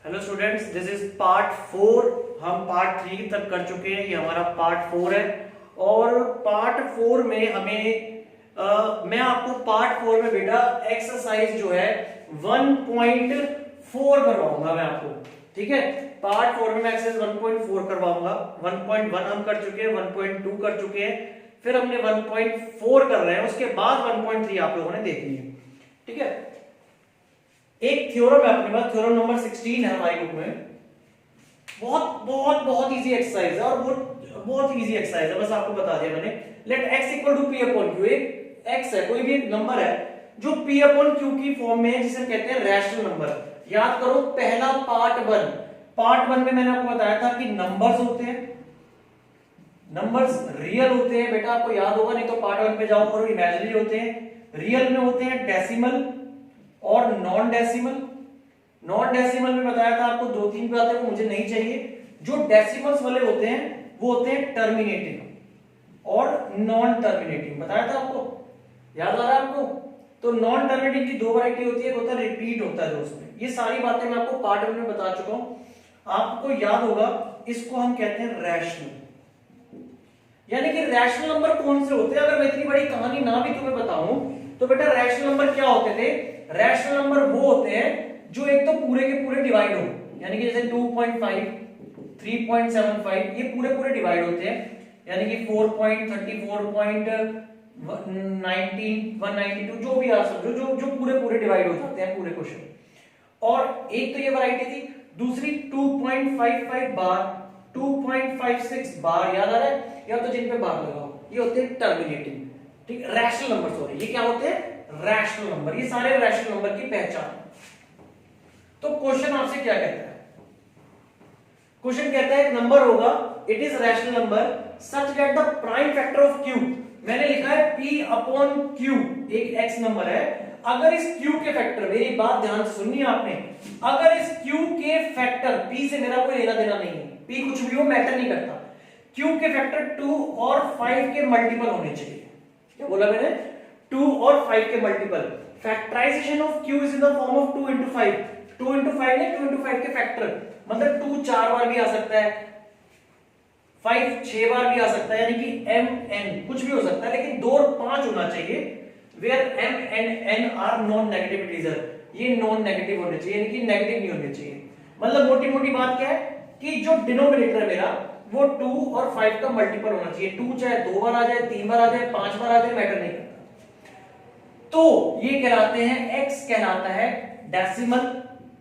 Hello students, this is part 4। हम part 3 तक कर चुके हैं, ये हमारा पार्ट 4 है। और पार्ट 4 में मैं आपको पार्ट 4 में बेटा एक्सरसाइज जो है 1.4 करवाऊंगा मैं आपको। ठीक है, पार्ट 4 में मैं एक्सरसाइज 1.4 करवाऊंगा। 1.1 हम कर चुके हैं, 1.2 कर चुके हैं, फिर हमने 1.4 कर रहे हैं, उसके बाद 1.3 आप लोगों ने देखनी है। ठीक है, एक थ्योरम है अपने पास, थ्योरम नंबर 16 है हमारी बुक में। बहुत बहुत बहुत इजी एक्सरसाइज है और बहुत इजी एक्सरसाइज है, बस आपको बता दिया मैंने। Let x equal to p upon q। एक x है, कोई भी एक नंबर है जो p अपॉन q की फॉर्म में है, जिसे कहते हैं रैशनल नंबर। याद करो, पहला पार्ट 1 में मैंने आपको बताया था कि नंबर्स होते हैं, नंबर्स रियल होते हैं बेटा, आपको याद होगा, नहीं तो पार्ट 1 पे जाओ और इमेजिनरी होते हैं। रियल में होते हैं डेसिमल और नॉन डेसिमल। नॉन डेसिमल में बताया था आपको 2-3 बातें, वो मुझे नहीं चाहिए। जो डेसिमल्स वाले होते हैं वो होते हैं टर्मिनेटिंग और नॉन टर्मिनेटिंग, बताया था आपको, याद आ रहा है आपको? तो नॉन टर्मिनेटिंग की दो वैरायटी होती है, एक होता है रिपीट होता है दोस्त में। ये सारी बातें मैं आपको पार्ट 1 में बता चुका हूं, आपको याद होगा। इसको हम कहते हैं रैशनल, यानी कि रैशनल नंबर कौन से होते हैं। अगर मैं इतनी बड़ी कहानी ना भी तुम्हें बताऊं तो बेटा रैशनल नंबर क्या होते थे? रैशनल नंबर वो होते हैं जो एक तो पूरे के पूरे डिवाइड हो, यानी कि जैसे 2.5, 3.75, ये पूरे डिवाइड होते हैं, यानी कि 4.34, 192, जो भी आप समझो, जो पूरे डिवाइड हो जाते हैं पूरे क्वेश्चन। और एक तो ये वैरायटी थी, दूसरी 2.55 बार, 2.56 बार, याद आ रहा है? या तो जिन पे बार लगाओ, ये होते हैं टर्मिनेटिंग। ठीक, रैशनल नंबर, सॉरी, ये क्या होते हैं? Rational number. ये सारे रैशनल नंबर की पहचान। तो क्वेश्चन आपसे क्या कहता है? क्वेश्चन कहता है एक नंबर होगा, it is rational number such that the prime factor of q, मैंने लिखा है p अपॉन q, एक x नंबर है। अगर इस q के फैक्टर, मेरी बात ध्यान से सुननी है आपने, अगर इस q के फैक्टर, p से मेरा कोई लेना देना नहीं है, p कुछ भी हो मैटर नहीं करता, q के फैक्टर 2 और 5 के मल्टीपल होने चाहिए। क्या बोला मैंने? 2 और 5 के multiple. Factorization of q is in the form of 2 into 5, 2 into 5 ने 2 into 5 के फैक्टर, मतलब 2 4 बार भी आ सकता है, 5 6 बार भी आ सकता है, यानी कि m n कुछ भी हो सकता है, लेकिन 2 और 5 होना चाहिए, where m and n are non negative integer. ये नॉन नेगेटिव होने चाहिए, यानी कि नेगेटिव नहीं होने चाहिए। मतलब मोटी मोटी बात क्या है कि जो डिनोमिनेटर है मेरा, वो 2 और 5 का मल्टीपल होना चाहिए। 2 चाहे 2 बार आ जाए, 3 बार आ जाए, 5 बार आ जाए, मैटर नहीं करता। तो ये कहलाते हैं, x कहलाता है डेसिमल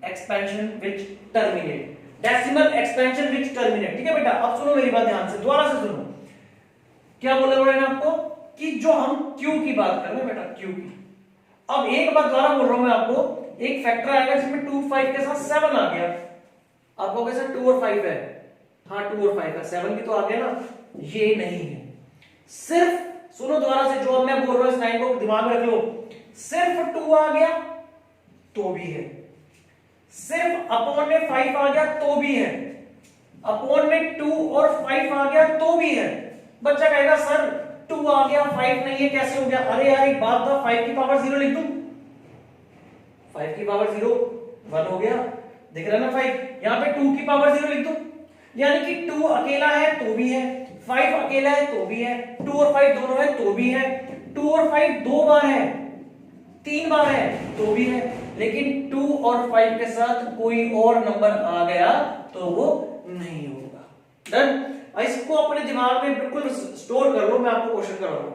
एक्सपेंशन विच टर्मिनेट, डेसिमल एक्सपेंशन विच टर्मिनेट। ठीक है बेटा, अब सुनो मेरी बात ध्यान से, दोबारा से सुनो। क्या बोला मैंने आपको कि जो हम q की बात कर रहे हैं बेटा, q की, अब एक बात दोबारा बोल रहा हूं मैं आपको, एक फैक्टर आएगा जिसमें 2 5 के साथ 7 आ गया, आपको कैसे 2 और 5 है, हाँ 2 और 5 है, 7 भी तो आ गया ना, ये नहीं है। सिर्फ सुनो दोबारा से, जो मैं बोल रहा हूं इस लाइन को दिमाग में रख लो, सिर्फ 2 आ गया तो भी है, सिर्फ अपॉन में 5 आ गया तो भी है, अपॉन में 2 और 5 आ गया तो भी है। बच्चा कहेगा सर 2 आ गया 5 नहीं है, कैसे हो गया? अरे यार एक बात था, 5 की पावर 0 लिख दूं, 5 की पावर 0 1 हो गया, दिख रहा है ना 5, यहां पे 2 की पावर 0 लिख दूं, यानी कि 2 अकेला है तो भी है, 5 अकेला है तो भी है, 2 और 5 दोनों है तो भी है, 2 और 5 2 बार है, 3 बार है तो भी है, लेकिन 2 और 5 के साथ कोई और नंबर आ गया तो वो नहीं होगा। डन? इसको अपने दिमाग में बिल्कुल स्टोर कर लो, मैं आपको क्वेश्चन कर रहा हूं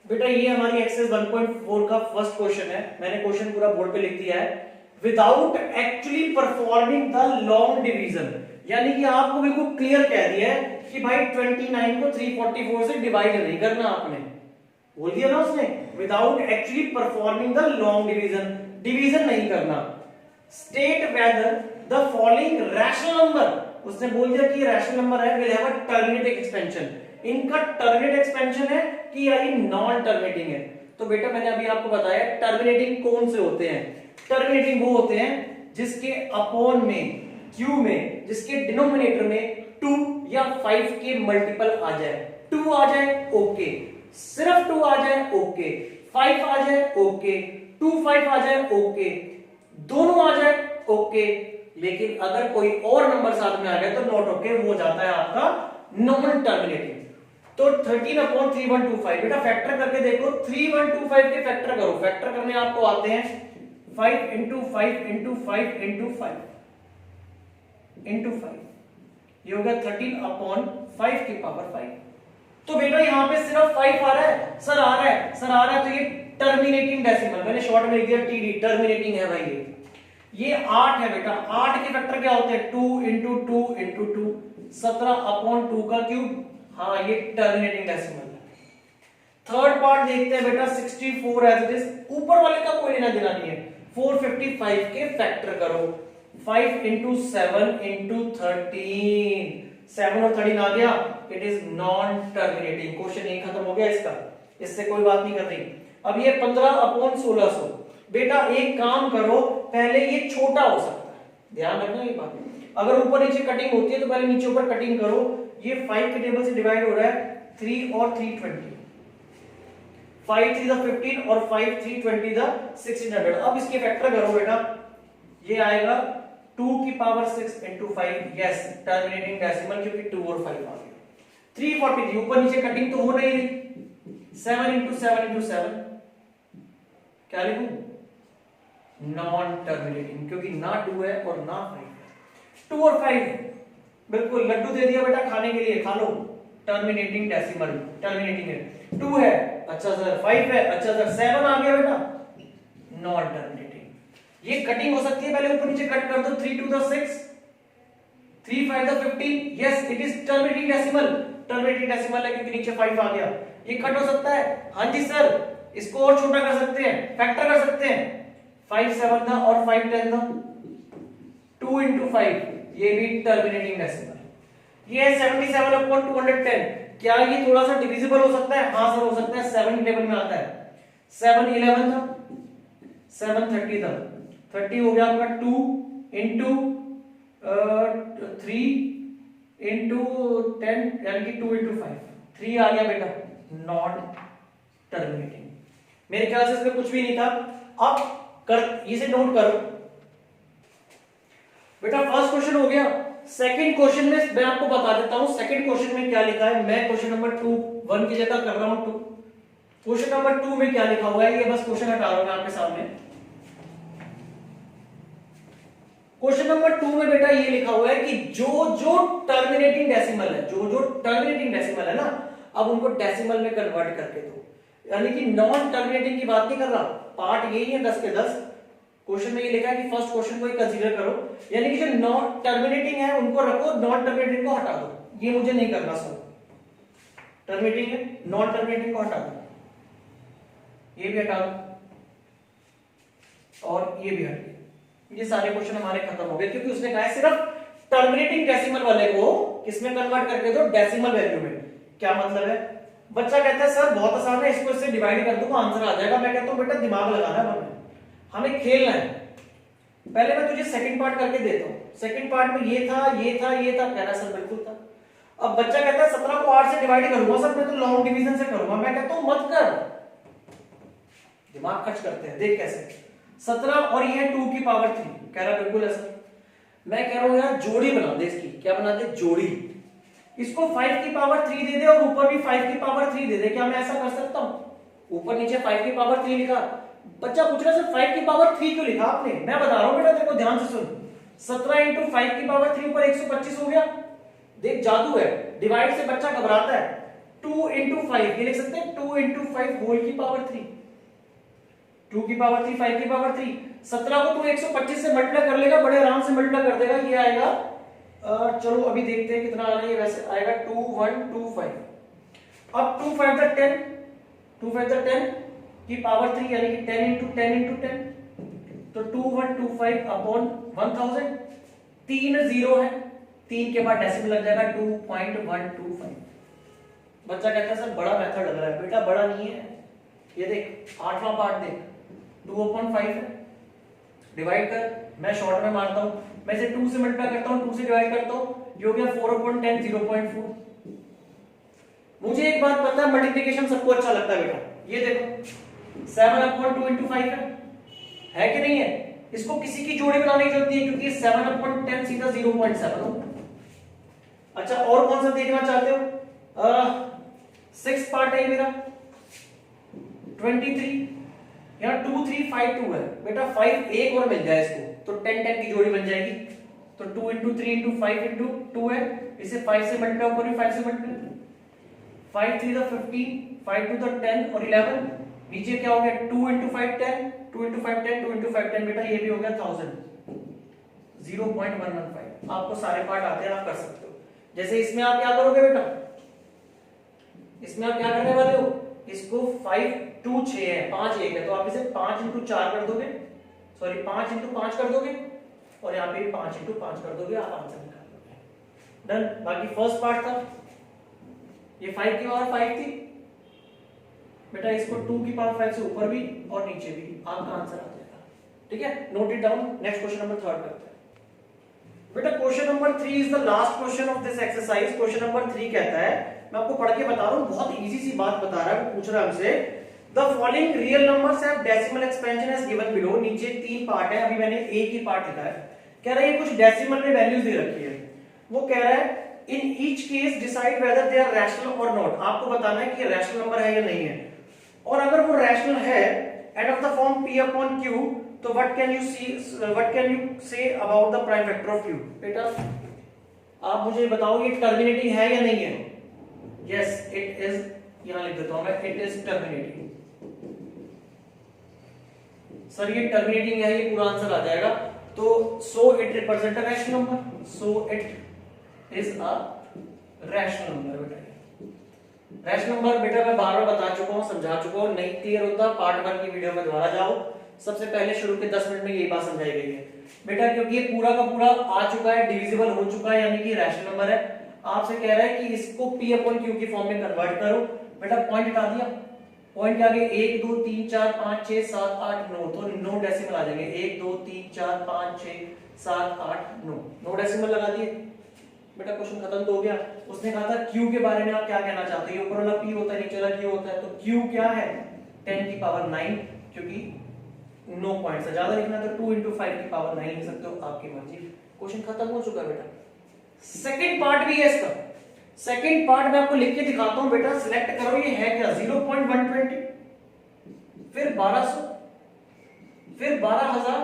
बेटा। ये हमारी एक्सरसाइज 1.4 का फर्स्ट क्वेश्चन है, मैंने क्वेश्चन पूरा बोर्ड पे लिख दिया है। Without actually performing the long division, यानी कि आपको बिल्कुल क्लियर कह दिया है कि भाई 29 को 344 से डिवाइड नहीं करना, आपने बोल दिया ना उसने, without actually performing the long division, division नहीं करना। State whether the following rational number, उसने बोल दिया कि रैशनल नंबर है, will have a terminating expansion, इनका टर्मिनेट एक्सपेंशन है कि या ये नॉन टर्मिनेटिंग है। तो बेटा मैंने अभी आपको बताया टर्मिनेटिंग कौन से होते हैं। टर्मिनेटिंग वो होते हैं जिसके अपॉन में, q में, जिसके डिनोमिनेटर में 2 या 5 के मल्टीपल आ जाए। 2 आ जाए ओके, सिर्फ 2 आ जाए ओके, 5 आ जाए ओके, 2 5 आ जाए ओके, दोनों आ जाए ओके, लेकिन अगर कोई और नंबर साथ में आ गया तो नॉट ओके, वो जाता है आपका नॉन टर्मिनेटिंग। तो 13/3125 बेटा फैक्टर करके देखो, 3125 के फैक्टर करो, फैक्टर करने आपको आते हैं 5 इंटू 5 इंटू 5 इंटू 5 इंटू 5, ये हो गया 13/5 की पावर 5। तो बेटा यहाँ पे सिर्फ 5 आ रहा है सर, आ रहा है सर, आ रहा है, तो ये टर्मिनेटिंग डेसिमल, मैंने शॉर्ट में लिख दिया टीडी, टर्मिनेटिंग है भाई। ये 8 है बेटा, 8 के फैक्टर क्या होते हैं 2 इंटू 2 इंटू 2, 17/2 का क्यूब, हाँ ये टर्मिनेटिंग डेसिमल है। थर्ड पार्ट देखते हैं बेटा 64 एज इट इज, ऊपर वाले का कोई लेना देना नहीं है, 455 के फैक्टर करो, 5 इंटू 7 इंटू 13, 7 और 13 आ गया, it is non terminating. Question यही खत्म हो गया इसका, इससे कोई बात नहीं कर रही। अब ये 15/1600, बेटा एक काम करो, पहले ये छोटा हो सकता है, ध्यान रखना ये बात, अगर ऊपर नीचे कटिंग होती है तो पहले नीचे ऊपर कटिंग करो। ये 5 के टेबल से डिवाइड हो रहा है 3 और 320, 5 3 15 और 5 3 20 1600। अब इसके फैक्टर करो बेटा, ये आएगा 2 की power 6 into 5, yes terminating decimal, क्योंकि 2 और 5 आ गया। 343, ऊपर नीचे कटिंग तो हो नहीं रही, 7 इंटू 7 इंटू 7, क्या लिखूं नॉन टर्मिनेटिंग, क्योंकि ना 2 है और ना 5 है। 2 और 5 बिल्कुल लड्डू दे दिया बेटा खाने के लिए, खा लो, टर्मिनेटिंग डेसिमल, टर्मिनेटिंग है। 2 है अच्छा सर, 5 है अच्छा सर, 7 आ गया बेटा नॉन टर्मिनेटिंग। ये कटिंग हो सकती है, पहले ऊपर नीचे कट कर दो, 3 2 6, 3 5 15, yes it is terminating decimal, terminating decimal है क्योंकि नीचे 5 आ गया। ये कट हो सकता है, हाँ जी सर, इसको और छोटा कर सकते हैं, फैक्टर कर सकते हैं, 5 7 था और 5 10 था, 2 इंटू 5, ये भी टर्मिनेटिंग डेसिमल। ये है 77/210, क्या ये थोड़ा सा डिविजिबल हो सकता है, हाँ सर हो सकता है, 7 टेबल में आता है, 7 11 था, 7 30 था, 30 हो गया आपका 2 इंटू 3 इंटू 10 यानी कि 2 इंटू 5, 3 आ गया बेटा नॉन टर्मिनेटिंग। मेरे ख्याल से इसमें कुछ भी नहीं था। अब कर इसे नोट करो बेटा, फर्स्ट क्वेश्चन हो गया। सेकंड क्वेश्चन में मैं आपको बता देता हूं सेकंड क्वेश्चन में क्या लिखा है। मैं क्वेश्चन नंबर 2 1 की जगह कर रहा हूं 2, क्वेश्चन नंबर 2 में क्या लिखा हुआ है, ये बस क्वेश्चन हटा रहा हूं आपके सामने। क्वेश्चन नंबर 2 में बेटा ये लिखा हुआ है कि जो जो टर्मिनेटिंग डेसिमल है, जो जो टर्मिनेटिंग डेसिमल है ना, अब उनको डेसिमल में कन्वर्ट करके दो, यानी कि नॉन टर्मिनेटिंग की बात नहीं कर रहा, पार्ट यही है 10 के 10। क्वेश्चन में ये लिखा है कि फर्स्ट क्वेश्चन को ही कंसीडर करो, यानी कि जो नॉन टर्मिनेटिंग है उनको रखो, नॉन टर्मिनेटिंग को हटा दो, ये मुझे नहीं करना सर। टर्मिनेटिंग है, नॉन टर्मिनेटिंग को हटा दो, ये भी हटा दो और ये भी हट गया। ये सारे क्वेश्चन हमारे खत्म हो गए, क्योंकि उसने कहा है सिर्फ टर्मिनेटिंग डेसिमल वाले को किसमें कन्वर्ट करके दो, डेसिमल वैल्यू में। क्या मतलब है, बच्चा कहता है सर बहुत आसान है, इसको इससे डिवाइड कर दूंगा आंसर आ जाएगा। मैं कहता हूं बेटा दिमाग लगाना है, हमें खेलना है। पहले मैं तुझे सेकंड पार्ट करके देता हूं, सेकंड पार्ट में ये था ये था ये था, कह रहा सर बिल्कुल था। अब बच्चा कहता है 17 को 8 से डिवाइड करूंगा सर, मैं तो लॉन्ग डिवीजन से करूंगा। मैं कहता हूं मत कर, दिमाग खर्च करते हैं, देख कैसे 17 और ये 2 की पावर 3, कह रहा बिल्कुल है सर। मैं कह रहा हूं यार जोड़ी बना दे इसकी, क्या बना दे जोड़ी, इसको 5 की पावर 3 दे दे और ऊपर भी 5 की पावर 3 दे दे। क्या मैं ऐसा कर सकता हूं, ऊपर नीचे 5 की पावर 3 लिखा, बच्चा पूछ रहा है सर 5 की पावर 3 क्यों लिखा आपने, मैं बता रहा हूं बेटा तेरे को ध्यान से सुन, 17 इंटू 5 की पावर 3 ऊपर 125 हो गया। देख जादू है, डिवाइड से बच्चा घबराता है। 2 इंटू 5 ये लिख सकते हैं, 2 इंटू 5 होल की पावर 3, 2 की पावर 3 5 की पावर 3। 17 को तू 125 से मल्टीप्लाई कर लेगा, बड़े आराम से मल्टीप्लाई कर देगा, ये आएगा चलो अभी देखते हैं कितना आ रहा है, वैसे आएगा 2125। अब 2 5 10, 2 5 10 की पावर 3 यानी कि 10 इंटू 10 इंटू 10, तो 2125 अपॉन 1000, 3 0 है, 3 के बाद डेसिमल लग जाएगा 2.125। बच्चा कहता है सर बड़ा मेथड लग रहा है, बेटा बड़ा नहीं है, ये देख 8वां पार्ट देख, 2/5 है, डिवाइड कर, मैं शॉर्ट में मारता हूं, मैं इसे 2 से मल्टीप्लाई करता हूं, 2 से डिवाइड करता हूं, ये हो गया 4/10 0.4। मुझे एक बात पता है, मल्टीप्लिकेशन सबको अच्छा लगता है बेटा, ये देखो 7/2 इंटू 5 है कि नहीं है, इसको किसी की जोड़ी बनाने की जरूरत नहीं है क्योंकि 7/10 सीधा 0.7 होगा। अच्छा और कौन सा देखना चाहते हो? 6 पार्ट है मेरा 23, यहाँ 2 3 5 2 है बेटा, 5 एक और मिल जाए इसको तो 10 10 की जोड़ी बन जाएगी। तो 2 इंटू 3 इंटू 5 इंटू 2 है, इसे 5 से मल्टीप्लाई ऊपर भी 5 से मल्टीप्लाई, 5 3 द 15, 5 2 द 10 और 11, नीचे क्या हो गया 2 इंटू 5 10, 2 इंटू 5 10, 2 इंटू 5 10 बेटा ये भी हो गया 1000, 0.115। आपको सारे पार्ट आते हैं, आप कर सकते हो। जैसे इसमें आप क्या करोगे बेटा, इसमें आप क्या करने वाले हो, इसको 5 2 6 है, 5 1 है तो आप इसे 5 इंटू 4 कर दोगे, सॉरी 5 इंटू 5 कर दोगे और यहाँ पे 5 इंटू 5 कर दोगे, आप आंसर निकाल दोगे। डन। बाकी फर्स्ट पार्ट था ये 5 की पावर 5 थी बेटा, इसको 2 की पावर 5 से ऊपर भी और नीचे भी, आपका आंसर आ जाएगा। ठीक है, note it down. Next question number 3 करते हैं बेटा। Question number 3 is the last question of this exercise. Question number 3 कहता है, मैं आपको पढ़ के बता रहा हूं, बहुत इजी सी बात बता रहा है, पूछ रहा है हमसे the following real numbers have decimal expansion as given below. नीचे 3 पार्ट है, अभी मैंने एक ही पार्ट लिखा है। कह रहा है ये कुछ डेसिमल में वैल्यूज दे रखी है, वो कह रहा है in each case decide whether they are rational और नॉट। आपको बताना है कि रैशनल नंबर है या नहीं है, और अगर वो रैशनल है end of the form p upon q, तो what can you say about the prime factor of q? बेटा आप मुझे बताओ ये टर्मिनेटिंग है या नहीं है? यस इट इज, यहां लिख देता हूं मैं, इट इज टर्मिनेटिंग। सर ये टर्मिनेटिंग है, ये पूरा आंसर आ जाएगा। तो so it represent a rational number, so it is a rational number. बेटा रैशनल नंबर बेटा मैं बार बार बता चुका हूं, समझा चुका हूं, नहीं क्लियर होता पार्ट 1 की वीडियो में दोबारा जाओ, सबसे पहले शुरू के 10 मिनट में यही बात समझाई गई है बेटा, क्योंकि ये पूरा का पूरा आ चुका है, डिविजिबल हो चुका है, यानी कि रैशनल नंबर है। आपसे कह रहा है कि इसको p अपॉन q की फॉर्म में कन्वर्ट करो। बेटा पॉइंट हटा दिया, पॉइंट के आगे 1 2 3 4 5 6 7 8 9, तो 9 डेसिमल आ जाएंगे, 1 2 3 4 5 6 7 8 9 डेसिमल लगा दिए बेटा, क्वेश्चन खत्म तो हो गया। उसने कहा था q के बारे में आप क्या कहना चाहते हो, ये ऊपर वाला p होता है, नीचे वाला q होता है, तो q क्या है 10 की पावर 9, क्योंकि 9 पॉइंट्स है, ज्यादा लिखना है तो 2 into 5 की पावर 9 लिख सकते हो, आपकी मर्जी। क्वेश्चन खत्म हो चुका बेटा। सेकंड पार्ट भी है इसका, सेकंड पार्ट मैं आपको लिख के दिखाता हूं बेटा, सिलेक्ट करो ये है क्या, 0.120, फिर 1200, फिर 12000,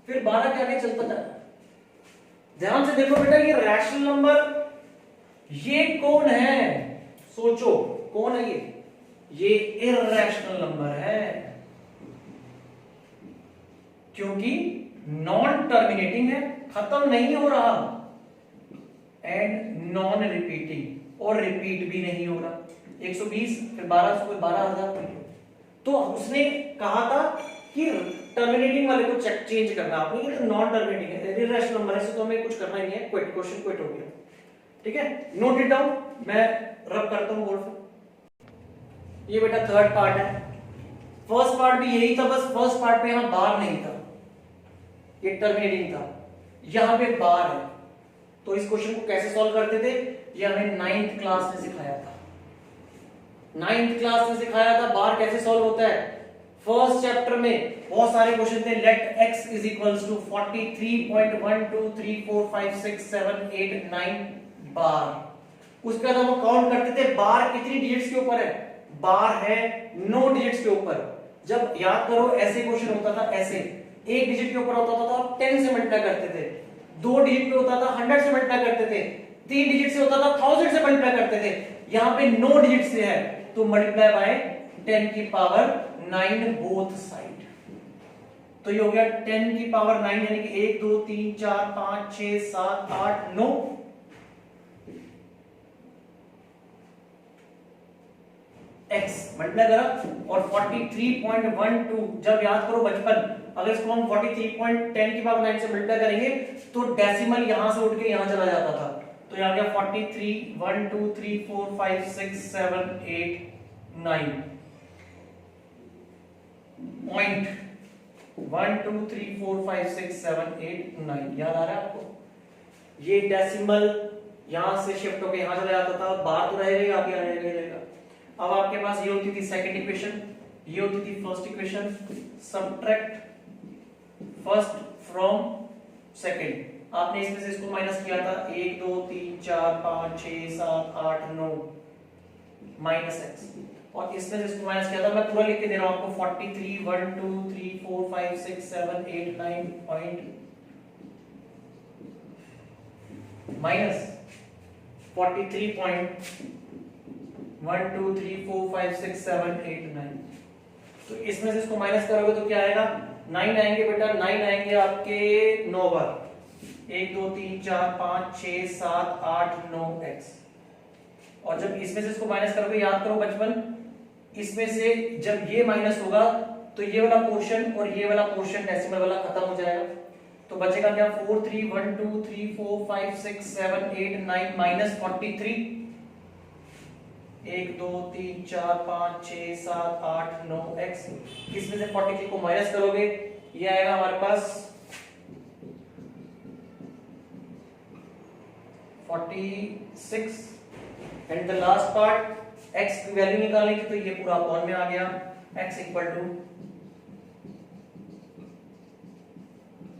फिर 12 के आगे चलता जाता। ध्यान से देखो बेटा, ये रैशनल नंबर, ये कौन है, सोचो कौन है ये इररेशनल नंबर है, क्योंकि नॉन टर्मिनेटिंग है, खत्म नहीं हो रहा, एंड नॉन रिपीटिंग, और रिपीट भी नहीं हो रहा। 120 फिर 1200 फिर 12000। तो उसने कहा था कि टर्मिनेटिंग वाले को चेंज करना, आपने ये नॉन टर्मिनेटिंग है, इररेशनल नंबर है, तो हमें कुछ करना ही नहीं है, क्विट, क्वेश्चन क्विट हो गया। ठीक है, नोट इट डाउन, मैं रब करता हूं बोर्ड पे। ये बेटा थर्ड पार्ट है, फर्स्ट पार्ट भी यही था, बस फर्स्ट पार्ट में यहां बार नहीं था, ये टर्मिनेटिंग था, यहां पे बार है। तो इस क्वेश्चन को कैसे सॉल्व करते थे, ये हमें 9th क्लास में सिखाया था, 9th क्लास में सिखाया था बार कैसे सॉल्व होता है। फर्स्ट चैप्टर में बहुत सारे क्वेश्चन थे, let x is equals to 43.123456789 bar. उसके बाद हम काउंट करते थे बार कितनी डिजिट्स के ऊपर है, बार है 9 डिजिट्स के ऊपर। जब याद करो ऐसे क्वेश्चन होता था, ऐसे 1 डिजिट के ऊपर होता था तो आप 10 से मल्टीप्लाई करते थे, 2 डिजिट पे होता था 100 से मल्टीप्लाई करते थे, 3 डिजिट से होता था 1000 से मल्टीप्लाई करते थे। यहां पे 9 डिजिट से है तो मल्टीप्लाई बाय 10 की पावर 9 बोथ साइड। तो ये हो गया 10 की पावर 9, यानी कि 1 2 3 4 5 6 7 8 9। x मल्टीप्लाई करा और 43.12, जब याद करो बचपन, अगर इसको हम 43.10 की पावर 9 से मल्टीप्लाई करेंगे तो डेसिमल यहां से उठ के यहां चला जाता था, तो यहां गया 43 1 2 3 4 5 6 7 8 9 पॉइंट 1 2 3 4 5 6 7 8 9। याद आ रहा है आपको, ये डेसिमल यहां से शिफ्ट होकर यहां चला जाता था, बार तो रहेगा, आप यहां रहेगा। अब आपके पास ये होती थी सेकंड इक्वेशन, ये होती थी first equation, subtract first from second, आपने इसमें से इसको माइनस किया था 1 2 3 4 5 6 7 8 9 माइनस एक्स, और इसमें से इसको माइनस किया था, मैं पूरा लिख के दे रहा हूं आपको 43 1 2 3 4 5 6 7 8 9 पॉइंट माइनस 43.1 2 3 4 5 6 7 8 9। तो इसमें से इसको माइनस करोगे तो क्या आएगा 9 आएंगे बेटा, 9 आएंगे आपके 9 बार, 1 2 3 4 5 6 7 8 9 एक्स। और जब इसमें से इसको माइनस करोगे, याद करो बचपन, इसमें से जब ये माइनस होगा तो ये वाला पोर्शन और ये वाला पोर्शन डेसिमल वाला खत्म हो जाएगा, तो बचेगा क्या 4 3 1 2 3 4 5 6 7 8 9 माइनस 43, 1 2 3 4 5 6 7 8 9 एक्स। इसमें से 43 को माइनस करोगे, ये आएगा हमारे पास 46, and the last part x की वैल्यू निकालनी थी, तो ये पूरा अपॉन में आ गया, x इक्वल टू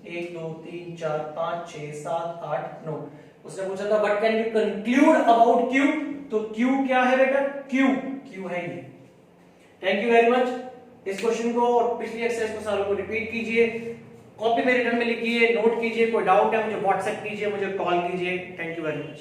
1 2 3 4 5 6 7 8 9। उसने पूछा था what can you conclude about q, तो q क्या है बेटा, q है ये। Thank you very much. इस क्वेश्चन को और पिछली एक्सरसाइज को सारों को रिपीट कीजिए, कॉपी में रिटर्न में लिखिए, नोट कीजिए, कोई डाउट है मुझे व्हाट्सएप कीजिए, मुझे कॉल कीजिए। Thank you very much.